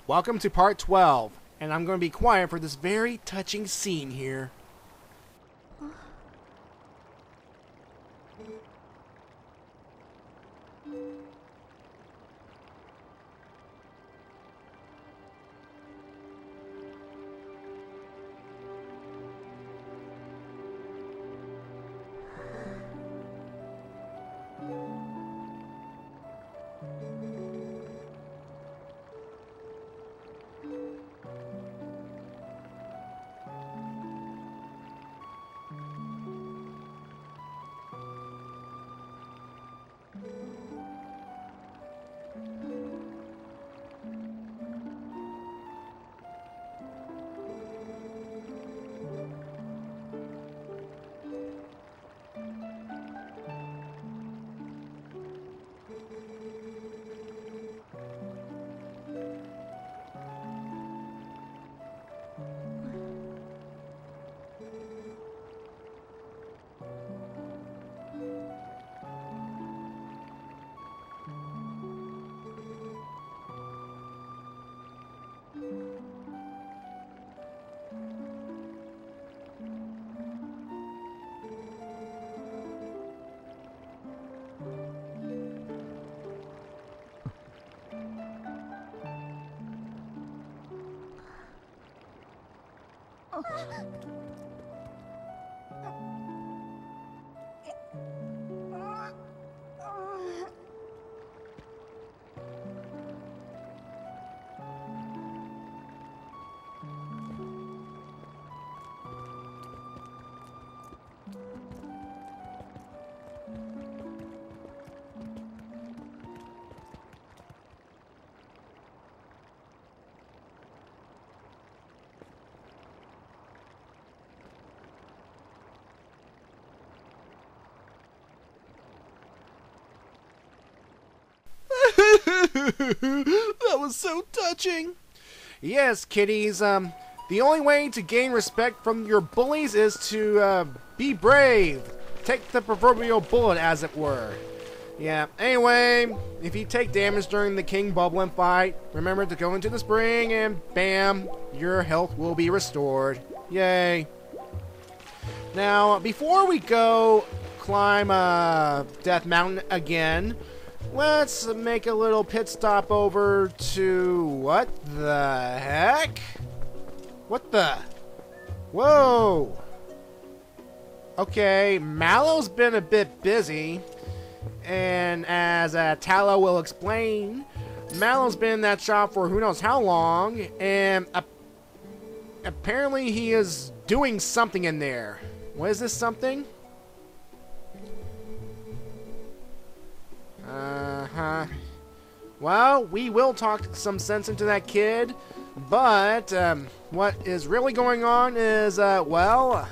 Welcome to part 12, and I'm going to be quiet for this very touching scene here. That was so touching. Yes, kiddies, the only way to gain respect from your bullies is to, be brave. Take the proverbial bullet, as it were. Yeah, anyway, if you take damage during the King Bubbling fight, remember to go into the spring and bam, your health will be restored. Yay. Now, before we go climb, Death Mountain again, let's make a little pit stop over to... what the heck? What the... whoa! Okay, Mallow's been a bit busy, and as Tallow will explain, Mallow's been in that shop for who knows how long, and apparently he is doing something in there. What is this something? Well, we will talk some sense into that kid, but what is really going on is, well,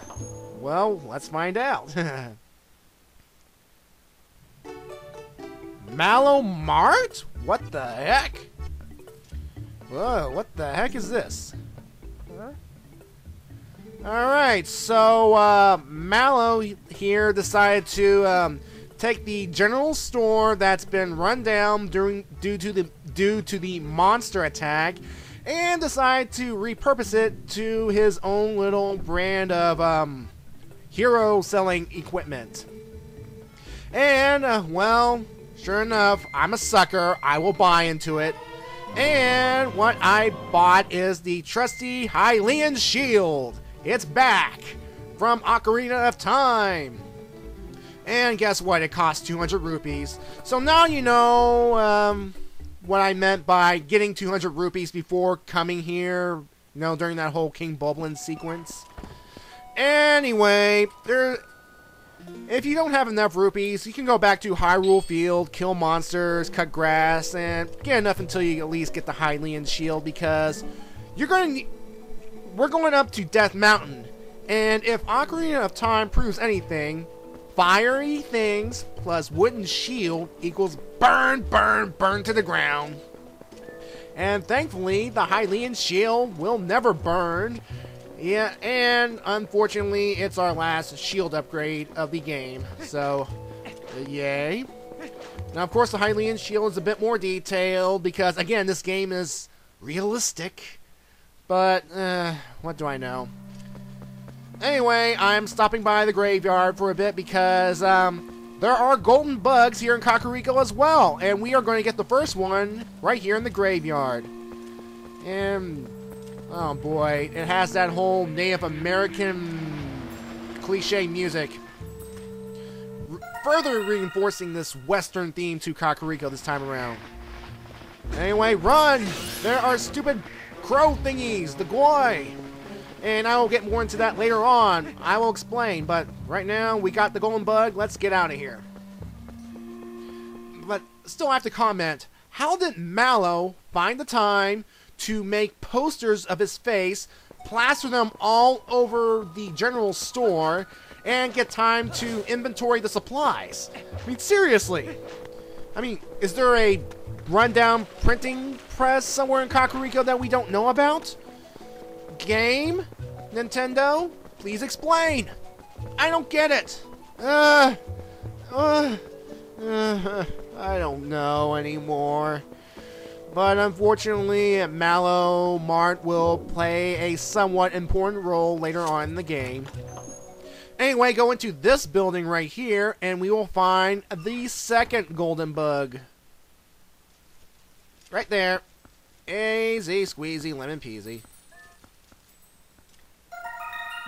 let's find out. Mallow Mart? What the heck? Whoa, what the heck is this? Huh? Alright, so Mallow here decided to take the general store that's been run down due to the monster attack and decide to repurpose it to his own little brand of hero selling equipment. And well, sure enough, I'm a sucker. I will buy into it. And what I bought is the trusty Hylian shield. It's back from Ocarina of Time. And guess what? It costs 200 rupees. So now you know what I meant by getting 200 rupees before coming here, you know, during that whole King Bubbling sequence. Anyway, if you don't have enough rupees, you can go back to Hyrule Field, kill monsters, cut grass, and get enough until you at least get the Hylian shield, because we're going up to Death Mountain. And if Ocarina of Time proves anything, fiery things plus wooden shield equals burn, burn, burn to the ground. And thankfully, the Hylian shield will never burn. Yeah, and unfortunately, it's our last shield upgrade of the game. So, yay. Now, of course, the Hylian shield is a bit more detailed because, again, this game is realistic. But, what do I know? Anyway, I'm stopping by the graveyard for a bit because, there are golden bugs here in Kakariko as well. And we are going to get the first one right here in the graveyard. And, oh boy, it has that whole Native American cliche music. Further reinforcing this Western theme to Kakariko this time around. Anyway, run! There are stupid crow thingies, the Goi! And I will get more into that later on. I will explain, but right now we got the golden bug. Let's get out of here. But still have to comment, how did Mallow find the time to make posters of his face, plaster them all over the general store, and get time to inventory the supplies? I mean, seriously. I mean, is there a rundown printing press somewhere in Kakariko that we don't know about? Game? Nintendo? Please explain. I don't get it. I don't know anymore. But unfortunately, Mallow Mart will play a somewhat important role later on in the game. Anyway, go into this building right here, and we will find the second golden bug. Right there. Easy squeezy lemon peasy.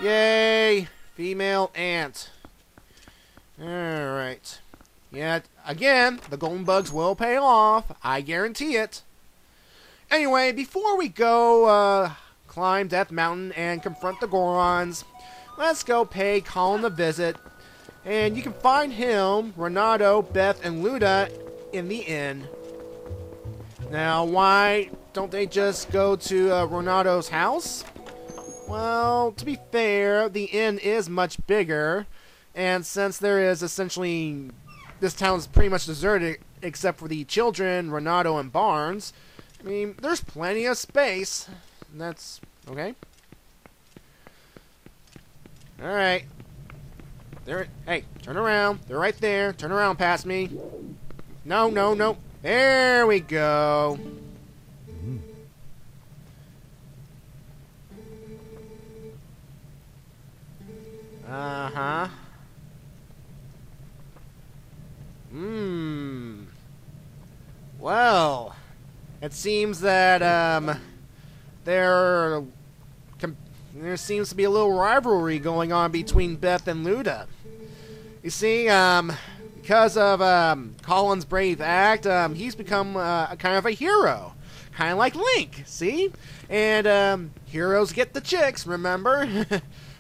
Yay! Female ant. Alright. Yeah, again, the golden bugs will pay off. I guarantee it. Anyway, before we go climb Death Mountain and confront the Gorons, let's go pay Colin a visit. And you can find him, Renato, Beth, and Luda in the inn. Now, why don't they just go to Renato's house? Well, to be fair, the inn is much bigger, and since there is essentially... this town is pretty much deserted except for the children, Renato, and Barnes, I mean, there's plenty of space. And that's... okay. Alright. Hey, turn around. They're right there. Turn around past me. No, no, no. There we go. Uh-huh. Well, it seems that, there seems to be a little rivalry going on between Beth and Luda. You see, because of, Colin's brave act, he's become, kind of a hero. Kind of like Link, see? And, heroes get the chicks, remember?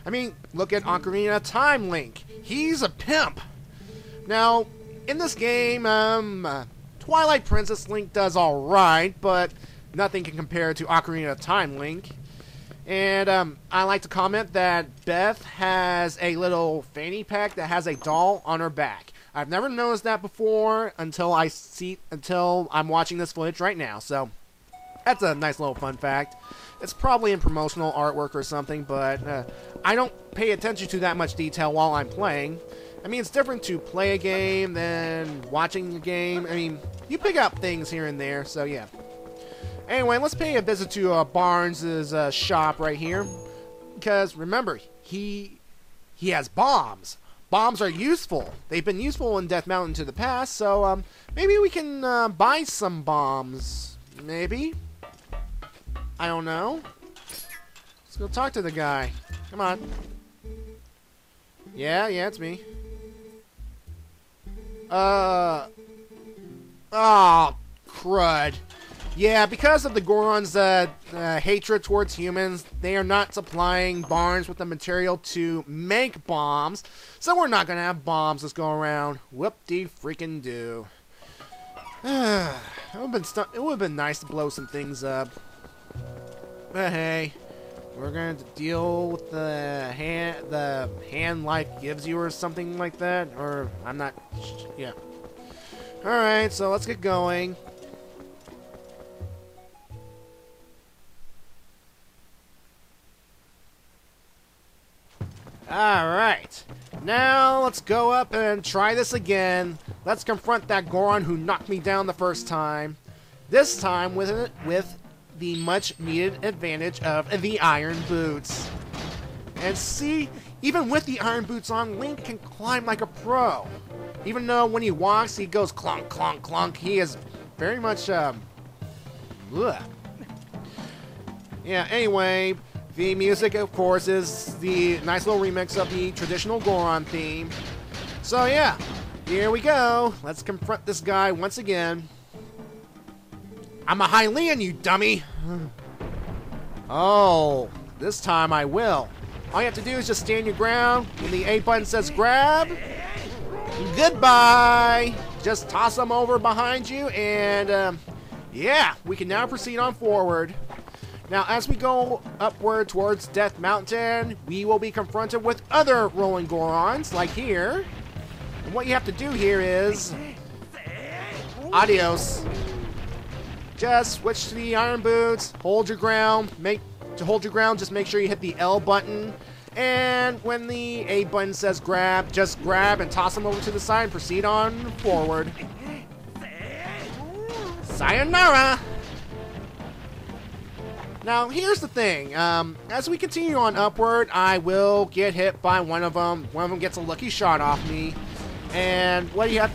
I mean, look at Ocarina of Time Link. He's a pimp. Now, in this game, Twilight Princess Link does alright, but nothing can compare to Ocarina of Time Link. And I like to comment that Beth has a little fanny pack that has a doll on her back. I've never noticed that before until I'm watching this footage right now. So that's a nice little fun fact. It's probably in promotional artwork or something, but I don't pay attention to that much detail while I'm playing. I mean, it's different to play a game than watching a game. I mean, you pick up things here and there, so yeah. Anyway, let's pay a visit to Barnes' shop right here. Because, remember, he has bombs. Bombs are useful. They've been useful in Death Mountain to the past, so maybe we can buy some bombs. Maybe? I don't know. Let's go talk to the guy. Come on. Yeah, it's me. Oh, crud. Yeah, because of the Gorons' hatred towards humans, they are not supplying Barnes with the material to make bombs, so we're not gonna have bombs this go around. Whoop-de-freaking-do. It would have been nice to blow some things up. But hey, we're going to deal with the hand life gives you or something like that, or I'm not, yeah. Alright, so let's get going. Alright, now let's go up and try this again. Let's confront that Goron who knocked me down the first time. This time with the much-needed advantage of the iron boots. And see, even with the iron boots on, Link can climb like a pro. Even though when he walks, he goes clunk, clunk, clunk. He is very much, bleh. Yeah, anyway, the music, of course, is the nice little remix of the traditional Goron theme. So yeah, here we go. Let's confront this guy once again. I'm a Hylian, you dummy! Oh, this time I will. All you have to do is just stand your ground. When the A button says grab, goodbye! Just toss them over behind you, and yeah, we can now proceed on forward. Now, as we go upward towards Death Mountain, we will be confronted with other rolling Gorons, like here. And what you have to do here is... adios. Just switch to the iron boots, hold your ground. To hold your ground, just make sure you hit the L button. And when the A button says grab, just grab and toss them over to the side and proceed on forward. Sayonara! Now, here's the thing. As we continue on upward, I will get hit by one of them. One of them gets a lucky shot off me. And what do you have?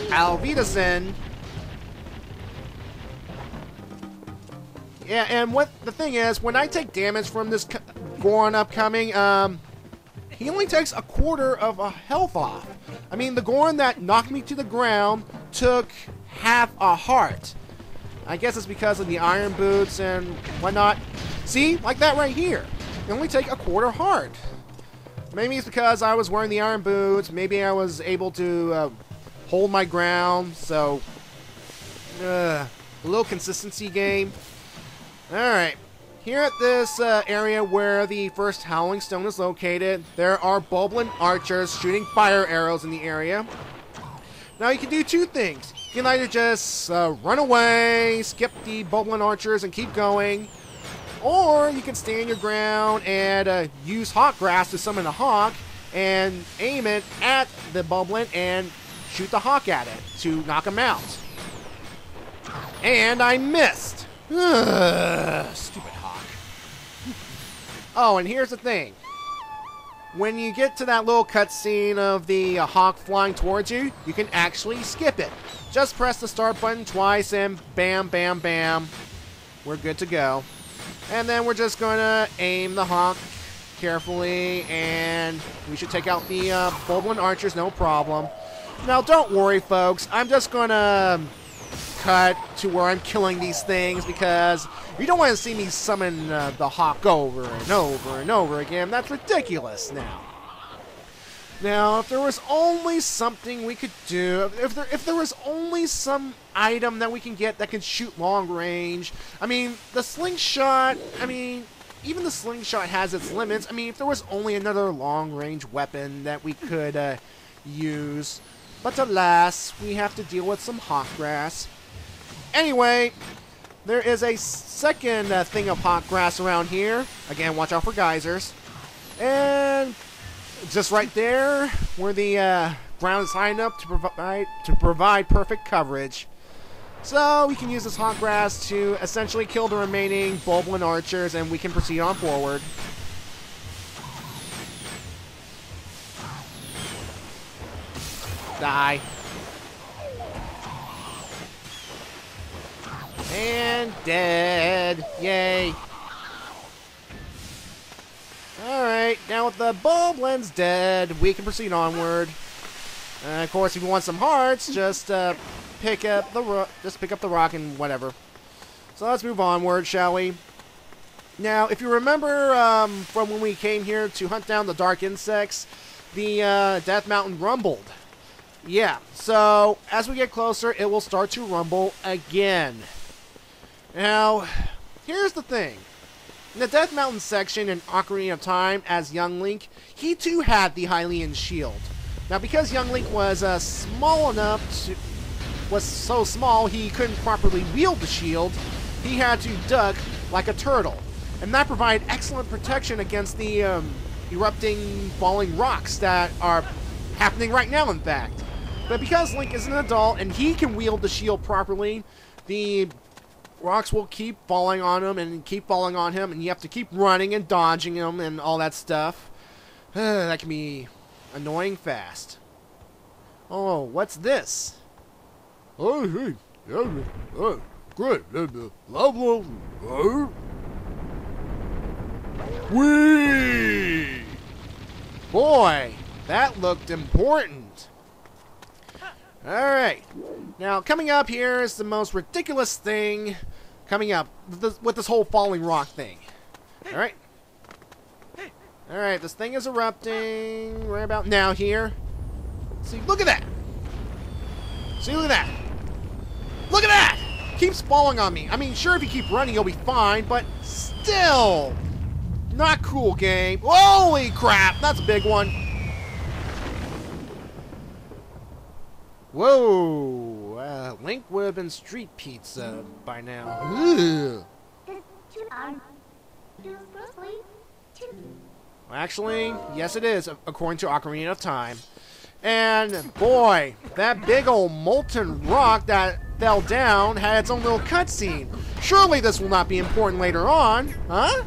Alvidasen. Yeah, and what the thing is, when I take damage from this Goron upcoming, he only takes a quarter of a health off. I mean, the Goron that knocked me to the ground took half a heart. I guess it's because of the iron boots and whatnot. See, like that right here. You only take a quarter heart. Maybe it's because I was wearing the iron boots. Maybe I was able to hold my ground. So, a little consistency game. Alright, here at this area where the first Howling Stone is located, there are Boblin archers shooting fire arrows in the area. Now you can do two things. You can either just run away, skip the Boblin archers and keep going, or you can stand your ground and use Hawk Grass to summon a hawk and aim it at the Boblin and shoot the hawk at it to knock him out. And I missed! Stupid hawk. Oh, and here's the thing. When you get to that little cutscene of the hawk flying towards you, you can actually skip it. Just press the start button twice and bam, bam, bam. We're good to go. And then we're just going to aim the hawk carefully, and we should take out the Boblin archers, no problem. Now, don't worry, folks. I'm just going to cut to where I'm killing these things because you don't want to see me summon the hawk over and over and over again. That's ridiculous now. Now, if there was only something we could do, if there was only some item that we can get that can shoot long range. I mean, the slingshot, even the slingshot has its limits. I mean, if there was only another long range weapon that we could use. But alas, we have to deal with some hawk grass. Anyway, there is a second thing of hot grass around here. Again, watch out for geysers. And just right there, where the ground is high enough to provide perfect coverage. So we can use this hot grass to essentially kill the remaining Boblin archers, and we can proceed on forward. Die. And dead. Yay. Alright, now with the Boblins dead, we can proceed onward. Of course, if you want some hearts, just pick up the rock and whatever. So let's move onward, shall we? Now, if you remember from when we came here to hunt down the dark insects, the Death Mountain rumbled. Yeah, so as we get closer, it will start to rumble again. Now, here's the thing. In the Death Mountain section in Ocarina of Time, as young Link, he too had the Hylian shield. Now, because young Link was was so small he couldn't properly wield the shield, he had to duck like a turtle. And that provided excellent protection against the erupting falling rocks that are happening right now, in fact. But because Link is an adult and he can wield the shield properly, the rocks will keep falling on him and keep falling on him, and you have to keep running and dodging him and all that stuff. That can be annoying fast. Oh, what's this? Oh, hey, great. Whee! Boy, that looked important. Alright. Now, coming up here is the most ridiculous thing coming up with this whole falling rock thing. Alright. Alright, this thing is erupting right about now here. See, look at that! See, look at that! Look at that! Keeps falling on me. I mean, sure, if you keep running, you'll be fine, but still! Not cool, game. Holy crap! That's a big one. Whoa! Link would have been street pizza by now. Ugh. Actually, yes it is, according to Ocarina of Time. And, boy, that big old molten rock that fell down had its own little cutscene. Surely this will not be important later on, huh?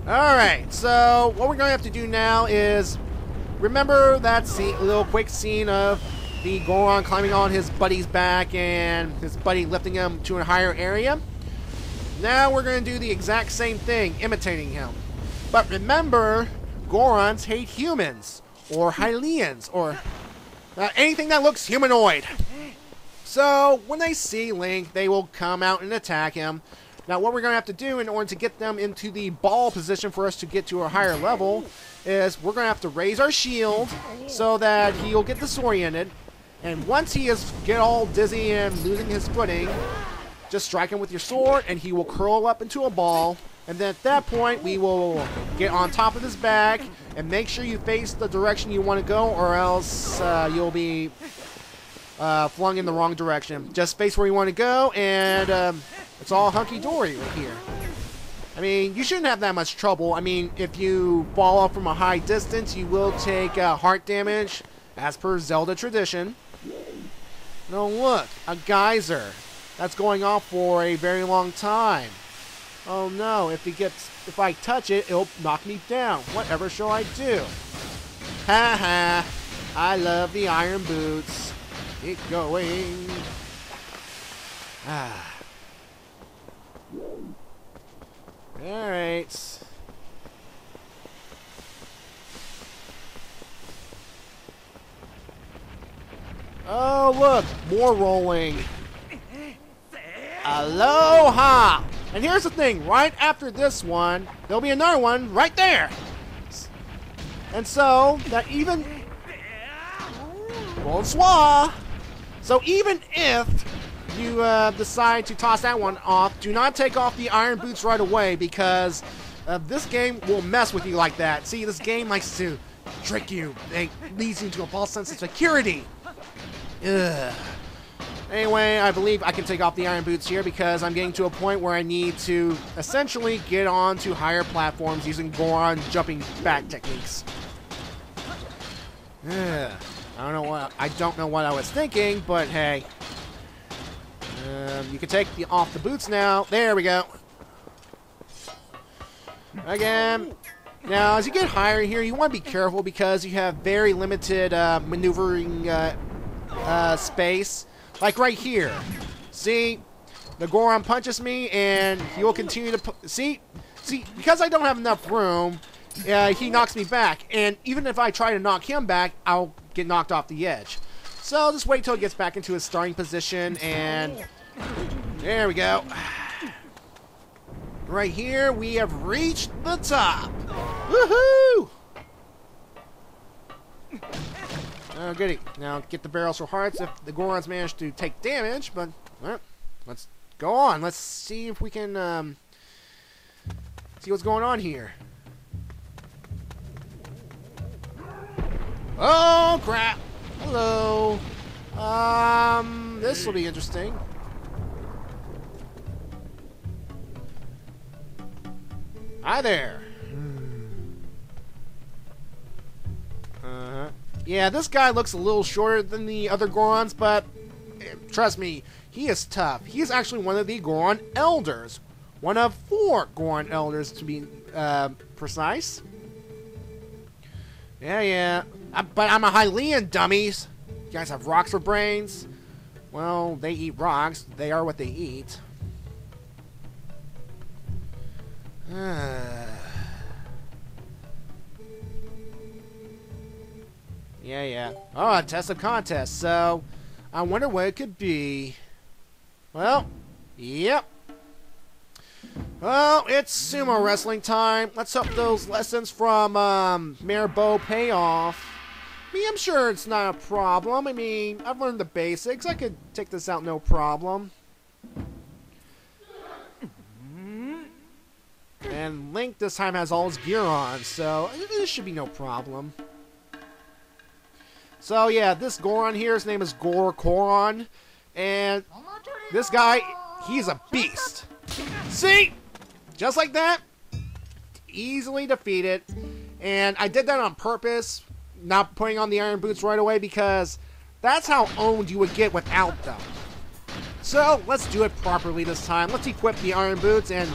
Alright, so what we're going to have to do now is remember that little quick scene of the Goron climbing on his buddy's back and his buddy lifting him to a higher area? Now we're going to do the exact same thing, imitating him. But remember, Gorons hate humans, or Hylians, or anything that looks humanoid. So when they see Link, they will come out and attack him. Now what we're going to have to do in order to get them into the ball position for us to get to a higher level is we're going to have to raise our shield so that he'll get disoriented. And once he get all dizzy and losing his footing, just strike him with your sword and he will curl up into a ball. And then at that point, we will get on top of his back and make sure you face the direction you want to go, or else you'll be flung in the wrong direction. Just face where you want to go, and it's all hunky-dory right here. I mean, you shouldn't have that much trouble. I mean, if you fall off from a high distance, you will take heart damage, as per Zelda tradition. Now look, a geyser that's going off for a very long time. Oh no, if I touch it, it'll knock me down. Whatever shall I do? Ha ha, I love the iron boots. Keep going. Ah. Alright. Oh look, more rolling. Aloha! And here's the thing, right after this one, there'll be another one right there. And so, that even... Bonsoir! So even if you decide to toss that one off, do not take off the iron boots right away, because this game will mess with you like that. See, this game likes to trick you. It leads you to a false sense of security. Ugh. Anyway, I believe I can take off the iron boots here because I'm getting to a point where I need to essentially get on to higher platforms using Goron jumping back techniques. I don't know what I was thinking, but hey. You can take off the boots now. There we go. Again. Now, as you get higher here, you want to be careful because you have very limited maneuvering space. Like right here. See? The Goron punches me, and he will continue to... See, because I don't have enough room, he knocks me back. And even if I try to knock him back, I'll get knocked off the edge. So just wait till he gets back into his starting position, and... There we go. Right here, we have reached the top. Woohoo! Oh, goody. Now, get the barrels for hearts if the Gorons manage to take damage, but, well, let's go on. Let's see if we can, see what's going on here. Oh, crap. Hello. This will be interesting. Hi there. Yeah, this guy looks a little shorter than the other Gorons, but trust me, he is tough. He is actually one of the Goron elders. One of 4 Goron elders, to be precise. Yeah. But I'm a Hylian, dummies. You guys have rocks for brains? Well, they eat rocks. They are what they eat. Yeah. Oh, a test of contest. So, I wonder what it could be. Well, yep. Well, it's sumo wrestling time. Let's hope those lessons from Mayor Bo pay off. I mean, I'm sure it's not a problem. I mean, I've learned the basics. I could take this out no problem. And Link this time has all his gear on, so this should be no problem. So yeah, this Goron here, his name is Goron, and this guy, he's a beast. See? Just like that, easily defeated. And I did that on purpose, not putting on the iron boots right away, because that's how owned you would get without them. So let's do it properly this time. Let's equip the iron boots and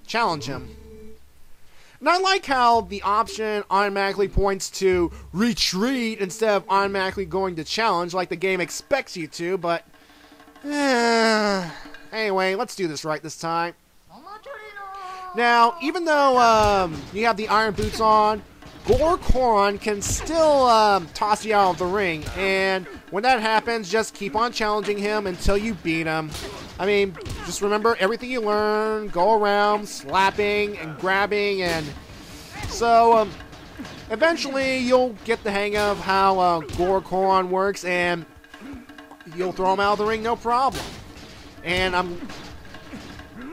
challenge him. And I like how the option automatically points to retreat instead of automatically going to challenge like the game expects you to, but anyway, let's do this right this time. Now, even though you have the iron boots on, Goron can still toss you out of the ring, and when that happens, just keep on challenging him until you beat him. I mean, just remember everything you learn, go around slapping and grabbing, and so eventually you'll get the hang of how Goron works, and you'll throw him out of the ring no problem. And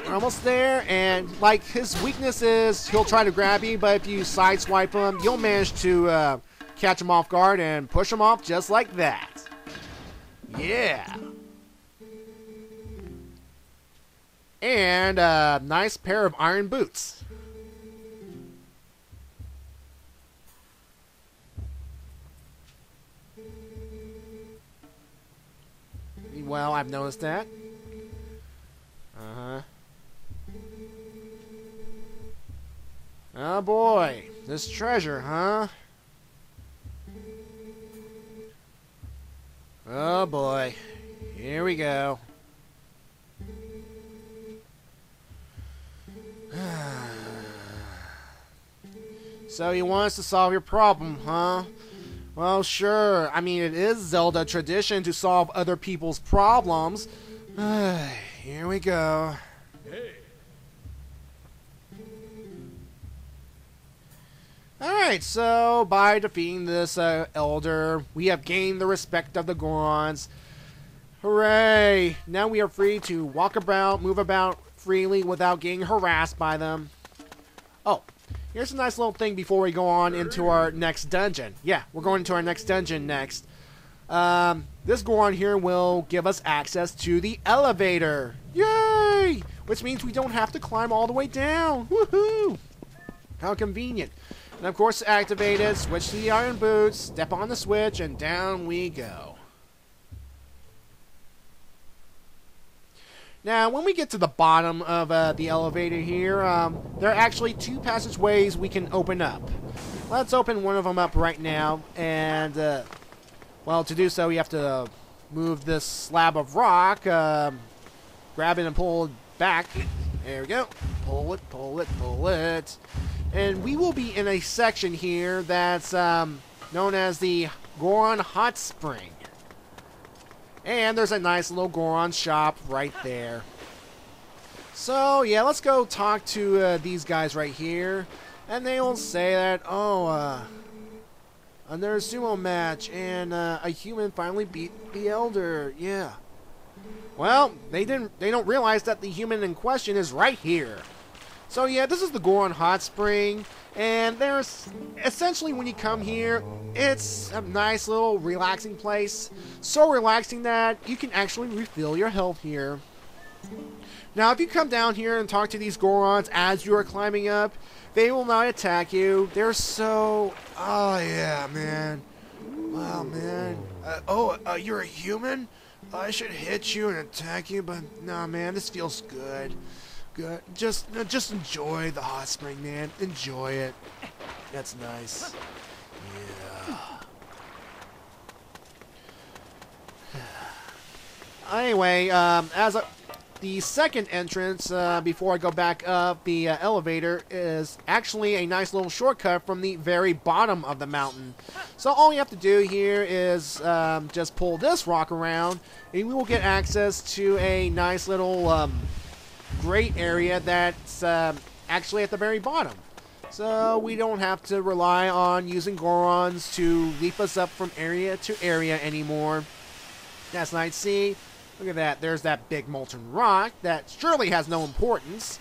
we're almost there, and like his weakness is he'll try to grab you, but if you sideswipe him, you'll manage to catch him off guard and push him off just like that. Yeah. And a nice pair of iron boots. Well, I've noticed that. Oh boy, this treasure, huh? Oh boy, here we go. So you want us to solve your problem, huh? Well, sure. I mean, it is Zelda tradition to solve other people's problems. Here we go. Alright, so by defeating this elder, we have gained the respect of the Gorons. Hooray! Now we are free to walk about, move about freely without getting harassed by them. Oh, here's a nice little thing before we go on into our next dungeon. Yeah, we're going into our next dungeon next. This Goron here will give us access to the elevator. Yay! Which means we don't have to climb all the way down. Woohoo! How convenient. And of course, to activate it, switch to the iron boots, step on the switch, and down we go. Now, when we get to the bottom of the elevator here, there are actually 2 passageways we can open up. Let's open one of them up right now, and, well, to do so, you have to move this slab of rock, grab it and pull it back. There we go. Pull it, pull it, pull it. And we will be in a section here that's known as the Goron Hot Spring. And there's a nice little Goron shop right there. So, yeah, let's go talk to these guys right here. And they will say that, there's a sumo match, and a human finally beat the elder. Yeah. Well, they don't realize that the human in question is right here. So yeah, this is the Goron Hot Spring, and there's essentially when you come here, it's a nice little relaxing place. So relaxing that you can actually refill your health here. Now, if you come down here and talk to these Gorons as you are climbing up, they will not attack you. They're so... Oh yeah, man. Wow, man. You're a human? I should hit you and attack you, but nah, man, this feels good. Good. Just enjoy the hot spring, man. Enjoy it. That's nice. Yeah. Anyway, the second entrance, before I go back up the elevator, is actually a nice little shortcut from the very bottom of the mountain. So all you have to do here is just pull this rock around, and we will get access to a nice little great area that's actually at the very bottom. So we don't have to rely on using Gorons to leap us up from area to area anymore. That's nice. See? Look at that. There's that big molten rock that surely has no importance.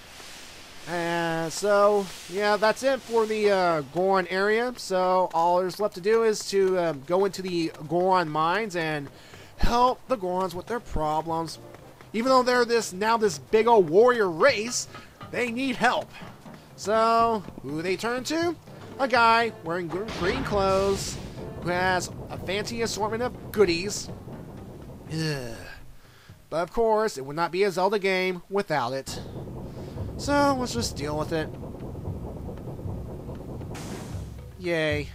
So, yeah, that's it for the Goron area. So all there's left to do is to go into the Goron mines and help the Gorons with their problems. Even though they're this big old warrior race, they need help. So, who they turn to? A guy wearing green clothes who has a fancy assortment of goodies. Ugh. But of course, it would not be a Zelda game without it. So, let's just deal with it. Yay.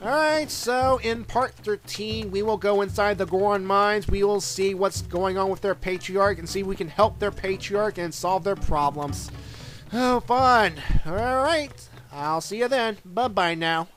Alright, so in part 13, we will go inside the Goron mines. We will see what's going on with their patriarch and see if we can help their patriarch and solve their problems. Oh, fun. Alright, I'll see you then. Bye-bye now.